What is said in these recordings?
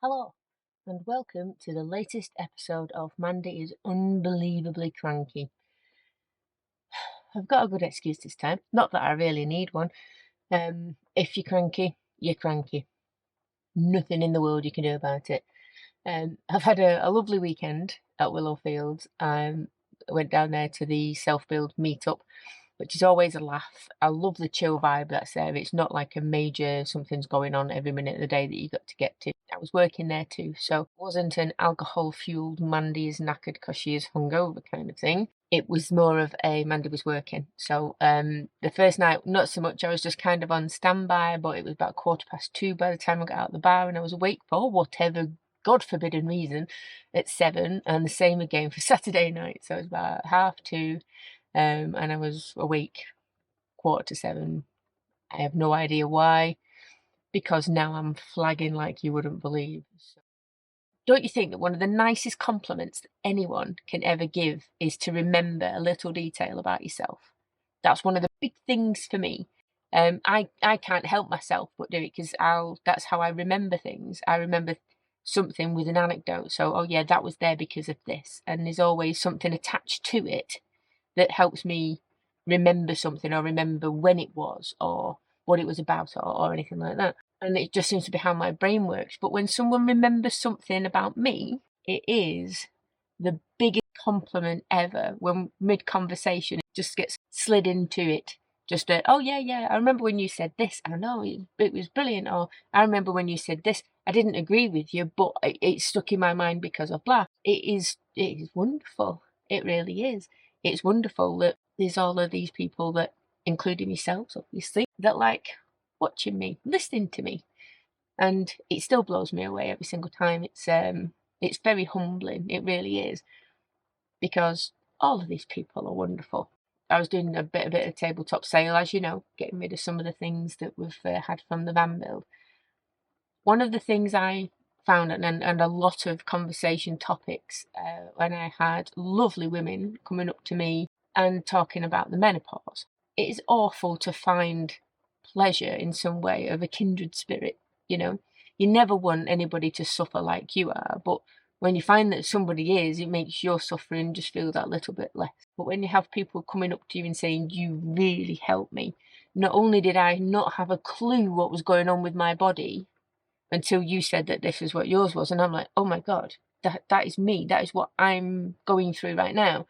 Hello, and welcome to the latest episode of Mandy is Unbelievably Cranky. I've got a good excuse this time, not that I really need one. If you're cranky, you're cranky. Nothing in the world you can do about it. I've had a lovely weekend at Willowfields. I went down there to the self-build meetup, which is always a laugh. I love the chill vibe that's there. It's not like a major something's going on every minute of the day that you got to get to. I was working there too, so it wasn't an alcohol-fueled Mandy is knackered because she is hungover kind of thing. It was more of a Mandy was working. So the first night, not so much. I was just kind of on standby, but it was about 2:15 by the time I got out of the bar, and I was awake for whatever God forbidden reason at 7, and the same again for Saturday night. So it was about 2:30. And I was awake 7:15. I have no idea why, because now I'm flagging like you wouldn't believe. So, don't you think that one of the nicest compliments that anyone can ever give is to remember a little detail about yourself? That's one of the big things for me. I can't help myself but do it because that's how I remember things. I remember something with an anecdote. So, oh yeah, that was there because of this. And there's always something attached to it that helps me remember something or remember when it was or what it was about or anything like that. And it just seems to be how my brain works. But when someone remembers something about me, it is the biggest compliment ever. When mid-conversation, it just gets slid into it. Just oh yeah, I remember when you said this. I know it was brilliant. Or I remember when you said this. I didn't agree with you, but it stuck in my mind because of blah. It is wonderful. It really is. It's wonderful that there's all of these people that, including yourselves, obviously, that like watching me, listening to me, and it still blows me away every single time. It's very humbling. It really is, because all of these people are wonderful. I was doing a bit of tabletop sale, as you know, getting rid of some of the things that we've had from the van build. One of the things I found, and a lot of conversation topics, when I had lovely women coming up to me and talking about the menopause. It is awful to find pleasure in some way of a kindred spirit, you know. You never want anybody to suffer like you are, but when you find that somebody is, it makes your suffering just feel that little bit less. But when you have people coming up to you and saying, you really helped me, not only did I not have a clue what was going on with my body until you said that this is what yours was, and I'm like, oh my God, that is me. That is what I'm going through right now.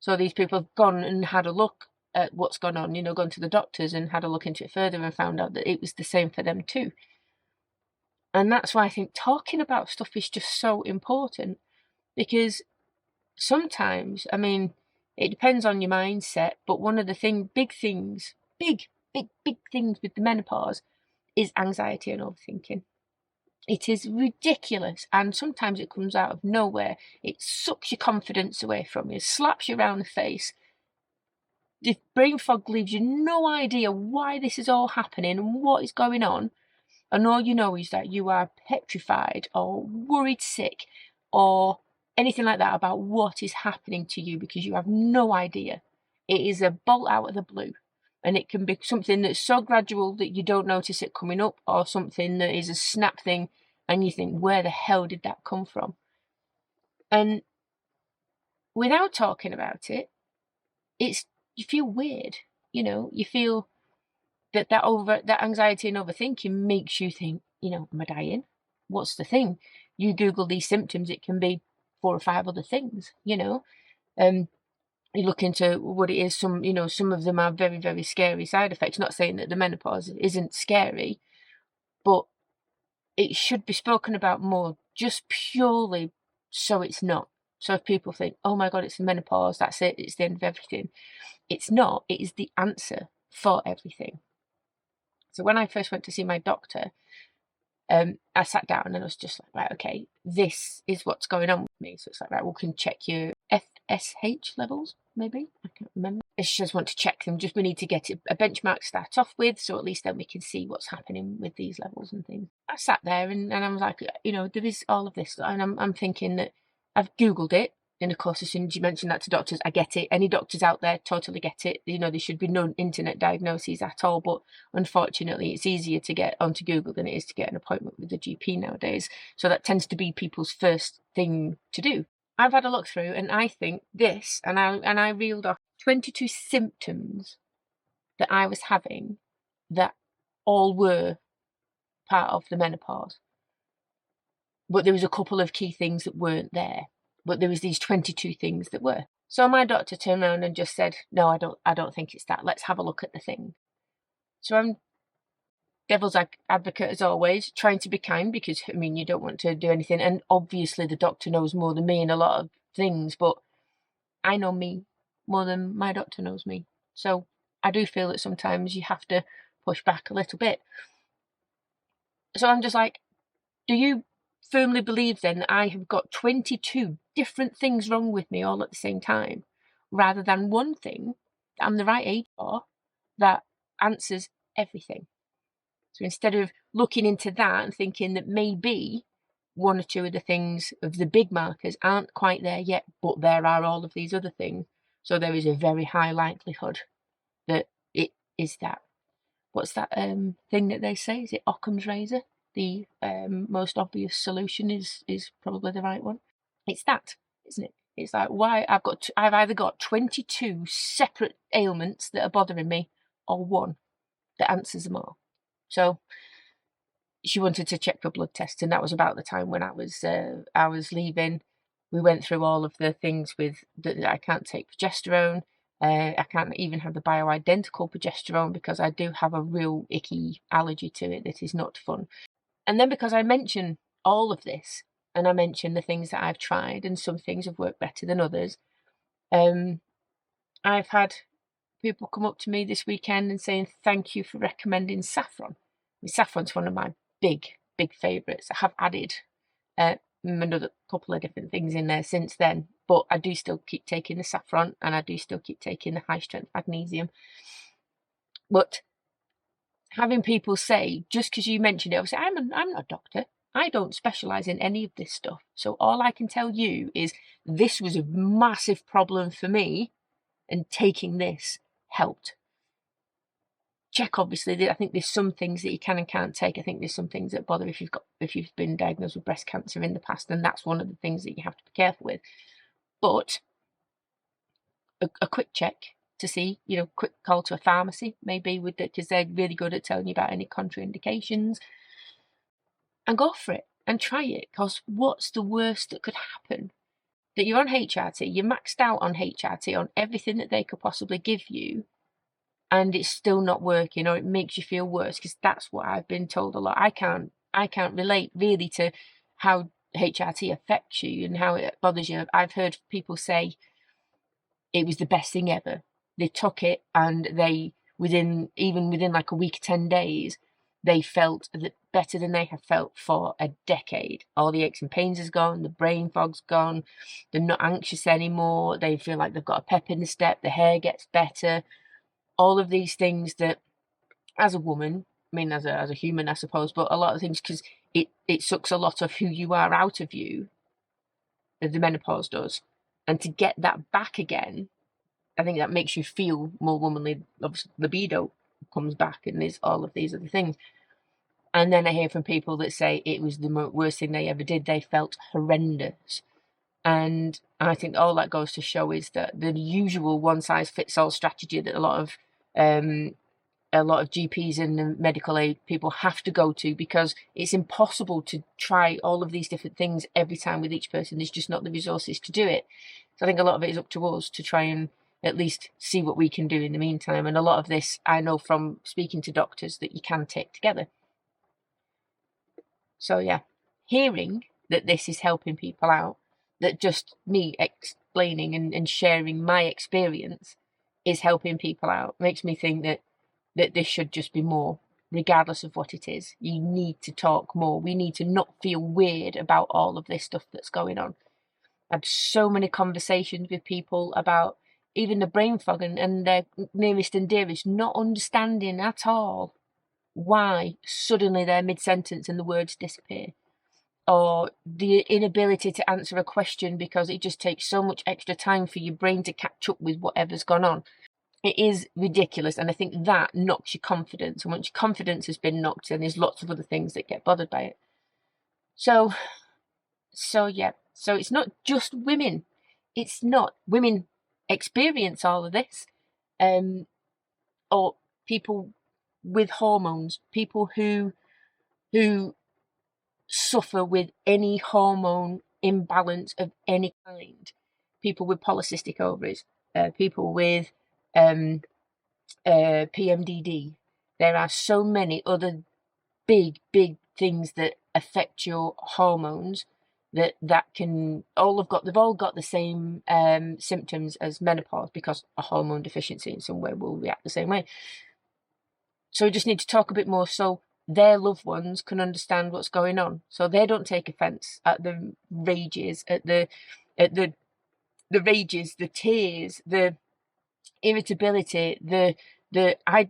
So these people have gone and had a look at what's gone on, gone to the doctors and had a look into it further and found out that it was the same for them too. And that's why I think talking about stuff is just so important, because sometimes, I mean, it depends on your mindset, but one of the big things with the menopause is anxiety and overthinking. It is ridiculous, and sometimes it comes out of nowhere. It sucks your confidence away from you, slaps you around the face. The brain fog leaves you no idea why this is all happening and what is going on, and all you know is that you are petrified or worried sick or anything like that about what is happening to you, because you have no idea. It is a bolt out of the blue, and it can be something that's so gradual that you don't notice it coming up, or something that is a snap thing and you think, where the hell did that come from? And without talking about it, you feel weird. You feel that anxiety and overthinking makes you think, am I dying? What's the thing? You Google these symptoms, it can be 4 or 5 other things. You look into what it is. Some of them are very, very scary side effects. Not saying that the menopause isn't scary, but it should be spoken about more, just purely so it's not. So if people think, oh my God, it's the menopause, that's it, it's the end of everything. It's not. It is the answer for everything. So when I first went to see my doctor, I sat down and I was just like, right, okay, this is what's going on with me. So it's like, right, we can check your FSH levels, maybe. I can't remember. I just want to check them. Just we need to get a benchmark to start off with, so at least then we can see what's happening with these levels and things. I sat there and I was like, there is all of this, and I'm thinking that I've Googled it. And of course, as soon as you mention that to doctors, I get it. Any doctors out there totally get it. You know, there should be no internet diagnoses at all. But unfortunately, it's easier to get onto Google than it is to get an appointment with the GP nowadays. So that tends to be people's first thing to do. I've had a look through, and I think this, and I reeled off 22 symptoms that I was having that all were part of the menopause. But there was a couple of key things that weren't there. But there was these 22 things that were. So my doctor turned around and just said, no, I don't think it's that. Let's have a look at the thing. So I'm devil's advocate as always, trying to be kind because, I mean, you don't want to do anything. And obviously the doctor knows more than me in a lot of things, but I know me more than my doctor knows me. So I do feel that sometimes you have to push back a little bit. So I'm just like, do you firmly believe then that I have got 22 different things wrong with me all at the same time, rather than one thing that I'm the right age for that answers everything? So instead of looking into that and thinking that maybe one or two of the things of the big markers aren't quite there yet, but there are all of these other things, so there is a very high likelihood that it is that. What's that thing that they say? Is it Occam's razor? The most obvious solution is probably the right one. It's that, isn't it? It's like, why I've either got 22 separate ailments that are bothering me, or one that answers them all. So she wanted to check for blood tests, and that was about the time when I was leaving. We went through all of the things with that I can't take progesterone. I can't even have the bioidentical progesterone because I do have a real icky allergy to it that is not fun. And then because I mention all of this, and I mention the things that I've tried, and some things have worked better than others, I've had people come up to me this weekend and saying, thank you for recommending saffron. Saffron's one of my big favourites. I have added another couple of different things in there since then, but I do still keep taking the saffron, and I do still keep taking the high strength magnesium. But having people say, just because you mentioned it, obviously I'm not a doctor. I don't specialise in any of this stuff. So all I can tell you is this was a massive problem for me, and taking this helped. Check, obviously, I think there's some things that you can and can't take. I think there's some things that bother if you've been diagnosed with breast cancer in the past, and that's one of the things that you have to be careful with. But a quick check to see, quick call to a pharmacy maybe with it, because they're really good at telling you about any contraindications, and go for it and try it. Because what's the worst that could happen? That you're on HRT, you're maxed out on HRT on everything that they could possibly give you, and it's still not working, or it makes you feel worse, because that's what I've been told a lot. I can't relate really to how HRT affects you and how it bothers you. I've heard people say it was the best thing ever. They took it, and they within like a week, 10 days, they felt that better than they have felt for a decade. All the aches and pains is gone, the brain fog's gone, they're not anxious anymore, they feel like they've got a pep in the step, the hair gets better. All of these things that, as a woman, I mean, as a human, I suppose, but a lot of things, because it sucks a lot of who you are out of you, as the menopause does. And to get that back again, I think that makes you feel more womanly. Obviously, libido comes back, and there's all of these other things. And then I hear from people that say it was the worst thing they ever did. They felt horrendous. And I think all that goes to show is that the usual one-size-fits-all strategy that a lot of GPs and medical aid people have to go to, because it's impossible to try all of these different things every time with each person. There's just not the resources to do it. So I think a lot of it is up to us to try and at least see what we can do in the meantime. And a lot of this I know from speaking to doctors that you can take together. So yeah, hearing that this is helping people out, that just me explaining and sharing my experience is helping people out, makes me think that this should just be more, regardless of what it is. You need to talk more. We need to not feel weird about all of this stuff that's going on. I've had so many conversations with people about even the brain fog and their nearest and dearest not understanding at all why suddenly they're mid-sentence and the words disappear. or the inability to answer a question because it just takes so much extra time for your brain to catch up with whatever's gone on. It is ridiculous, and I think that knocks your confidence. And once your confidence has been knocked, then there's lots of other things that get bothered by it. So yeah. So it's not just women. It's not. Women experience all of this. Or people with hormones, people who suffer with any hormone imbalance of any kind, people with polycystic ovaries, people with PMDD. There are so many other big things that affect your hormones that can they've all got the same symptoms as menopause, because a hormone deficiency in some way will react the same way. So we just need to talk a bit more so their loved ones can understand what's going on, so they don't take offense at the rages, at the rages, the tears, the irritability, the I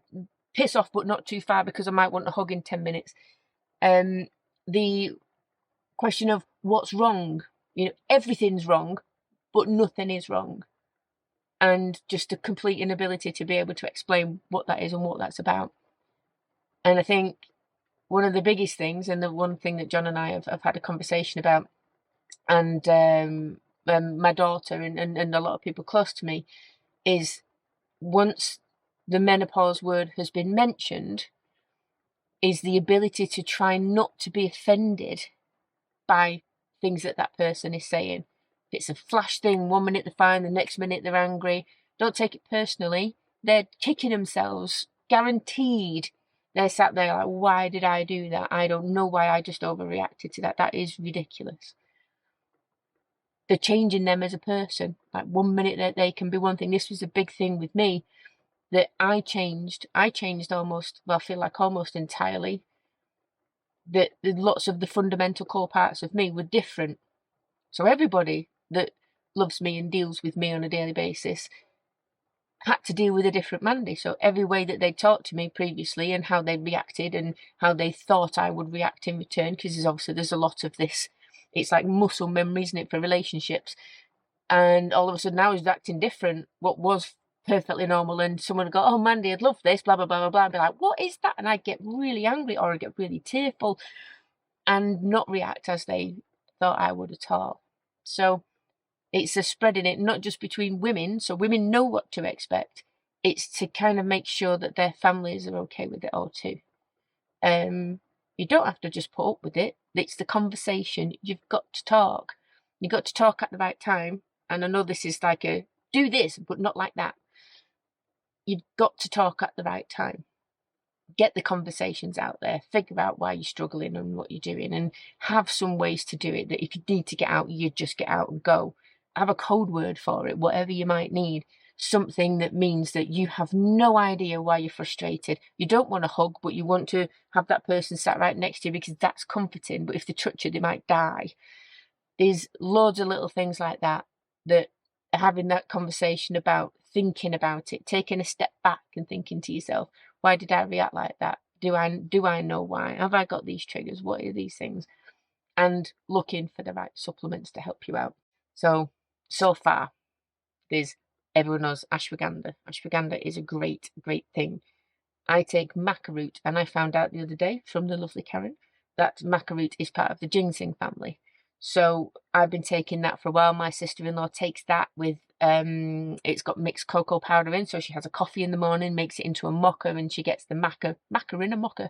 piss off but not too far because I might want a hug in 10 minutes. The question of what's wrong, everything's wrong, but nothing is wrong. And just a complete inability to be able to explain what that is and what that's about. And I think one of the biggest things, and the one thing that John and I have had a conversation about, and my daughter and a lot of people close to me, is once the menopause word has been mentioned, is the ability to try not to be offended by things that person is saying. If it's a flash thing, 1 minute they're fine, the next minute they're angry, don't take it personally. They're kicking themselves, guaranteed. They're sat there like, why did I do that? I don't know why I just overreacted to that. That is ridiculous. They're changing them as a person. Like 1 minute that they can be one thing. This was a big thing with me, that I changed almost, well, I feel like almost entirely. That lots of the fundamental core parts of me were different. So everybody that loves me and deals with me on a daily basis had to deal with a different Mandy. So every way that they talked to me previously and how they reacted and how they thought I would react in return, because there's a lot of this, it's like muscle memory, isn't it, for relationships. And all of a sudden now he's acting different. What was perfectly normal, and someone would go, oh Mandy, I'd love this, blah blah blah blah blah, and be like, what is that? And I'd get really angry, or I'd get really tearful and not react as they thought I would at all. So it's a spreading it, not just between women, so women know what to expect. It's to kind of make sure that their families are okay with it all too. You don't have to just put up with it. It's the conversation. You've got to talk. You've got to talk at the right time. And I know this is like a do this, but not like that. You've got to talk at the right time. Get the conversations out there, figure out why you're struggling and what you're doing, and have some ways to do it, that if you need to get out, you just get out and go. Have a code word for it, whatever you might need. Something that means that you have no idea why you're frustrated. You don't want a hug, but you want to have that person sat right next to you because that's comforting. But if they touch you, they might die. There's loads of little things like that, that having that conversation about, thinking about it, taking a step back and thinking to yourself, why did I react like that? Do I know why? Have I got these triggers? What are these things? And looking for the right supplements to help you out. So far, there's, everyone knows ashwagandha. Ashwagandha is a great thing. I take maca root, and I found out the other day from the lovely Karen that maca root is part of the ginseng family. So I've been taking that for a while. My sister-in-law takes that with, it's got mixed cocoa powder in, so she has a coffee in the morning, makes it into a mocha, and she gets the maca in a mocha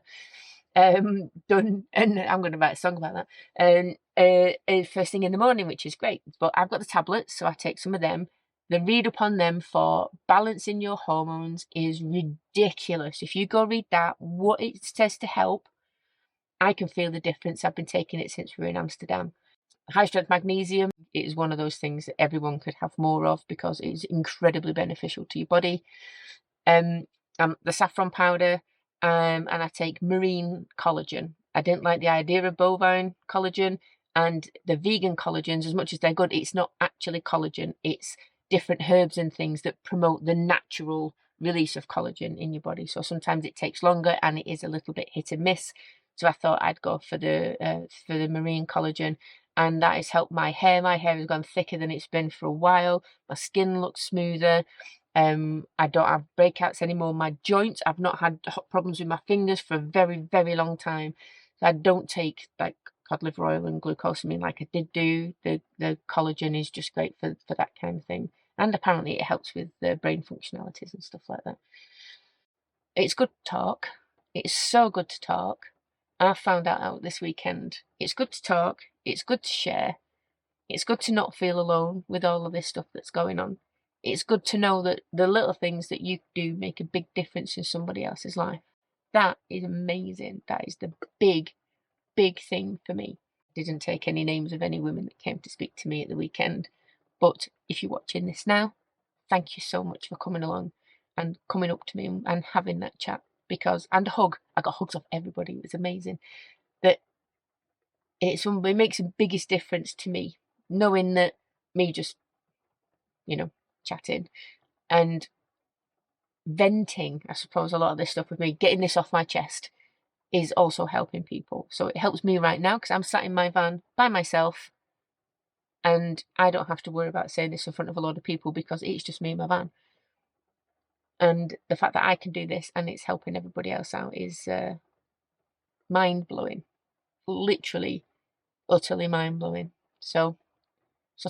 done. And I'm going to write a song about that. First thing in the morning, which is great. But I've got the tablets, so I take some of them. The read up on them for balancing your hormones is ridiculous. If you go read that, what it says to help, I can feel the difference. I've been taking it since we were in Amsterdam. High strength magnesium, it is one of those things that everyone could have more of because it is incredibly beneficial to your body. The saffron powder, and I take marine collagen. I didn't like the idea of bovine collagen, and the vegan collagens, as much as they're good, it's not actually collagen. It's different herbs and things that promote the natural release of collagen in your body. So sometimes it takes longer and it is a little bit hit and miss. So I thought I'd go for the marine collagen, and that has helped my hair. My hair has gone thicker than it's been for a while. My skin looks smoother. I don't have breakouts anymore. My joints, I've not had problems with my fingers for a very, very long time. So I don't take like cod liver oil and glucosamine like I did do. The collagen is just great for that kind of thing. And apparently it helps with the brain functionalities and stuff like that. It's good to talk. It's so good to talk. I found that out this weekend. It's good to talk. It's good to share. It's good to not feel alone with all of this stuff that's going on. It's good to know that the little things that you do make a big difference in somebody else's life. That is amazing. That is the big, big thing for me. I didn't take any names of any women that came to speak to me at the weekend. But if you're watching this now, thank you so much for coming along and coming up to me and having that chat. And a hug. I got hugs off everybody. It was amazing. That it makes the biggest difference to me, knowing that me just, chatting and venting, I suppose, a lot of this stuff with me, getting this off my chest is also helping people. So it helps me right now because I'm sat in my van by myself and I don't have to worry about saying this in front of a lot of people because it's just me in my van. And the fact that I can do this and it's helping everybody else out is mind-blowing. Literally, utterly mind-blowing. So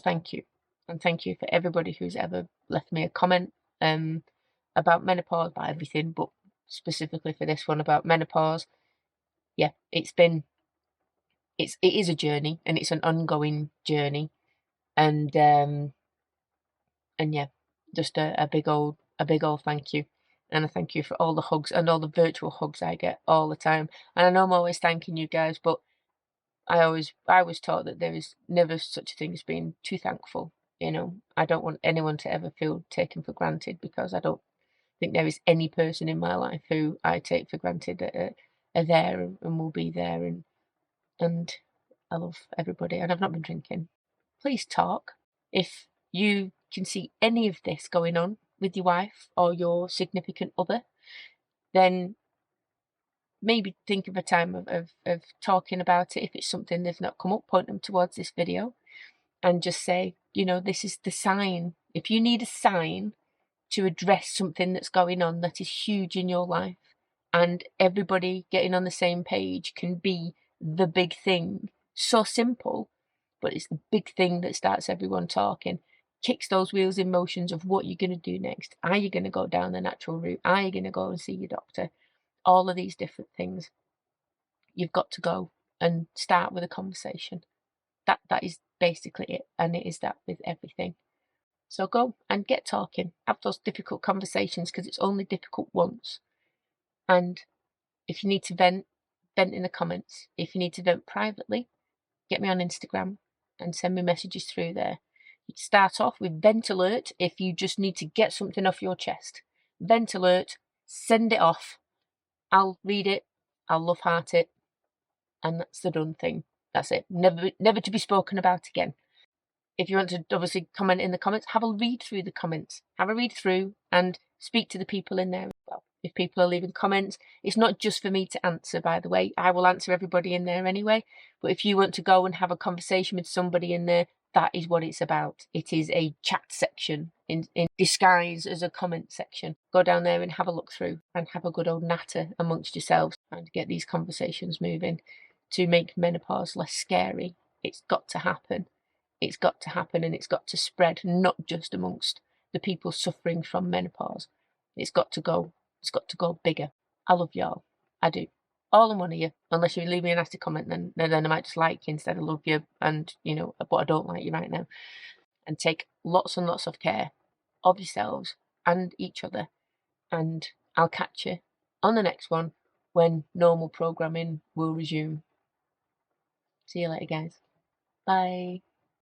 thank you. And thank you for everybody who's ever left me a comment about menopause, about everything, but specifically for this one about menopause. Yeah, it is a journey and it's an ongoing journey. And yeah, just a big old thank you. And I thank you for all the hugs and all the virtual hugs I get all the time. And I know I'm always thanking you guys, but I was taught that there is never such a thing as being too thankful. I don't want anyone to ever feel taken for granted because I don't think there is any person in my life who I take for granted that are there and will be there. And I love everybody. And I've not been drinking. Please talk. If you can see any of this going on with your wife or your significant other, then maybe think of a time of talking about it. If it's something they've not come up, point them towards this video and just say, this is the sign. If you need a sign to address something that's going on that is huge in your life, and everybody getting on the same page can be the big thing. So simple, but it's the big thing that starts everyone talking, kicks those wheels in motions of what you're going to do next. Are you going to go down the natural route? Are you going to go and see your doctor? All of these different things. You've got to go and start with a conversation. That is basically it, and it is that with everything. So go and get talking. Have those difficult conversations because it's only difficult once. And if you need to vent in the comments. If you need to vent privately, get me on Instagram and send me messages through there. You start off with vent alert if you just need to get something off your chest. Vent alert, send it off. I'll read it, I'll love heart it, and that's the done thing. That's it. Never to be spoken about again. If you want to obviously comment in the comments, have a read through the comments. Have a read through and speak to the people in there as well. If people are leaving comments, it's not just for me to answer, by the way. I will answer everybody in there anyway. But if you want to go and have a conversation with somebody in there, that is what it's about. It is a chat section in disguise as a comment section. Go down there and have a look through and have a good old natter amongst yourselves and get these conversations moving to make menopause less scary. It's got to happen. It's got to happen and it's got to spread, not just amongst the people suffering from menopause. It's got to go bigger. I love y'all. I do. All in one of you. Unless you leave me a nasty comment, then I might just like you instead of love you and, but I don't like you right now. And take lots and lots of care of yourselves and each other. And I'll catch you on the next one when normal programming will resume. See you later, guys. Bye.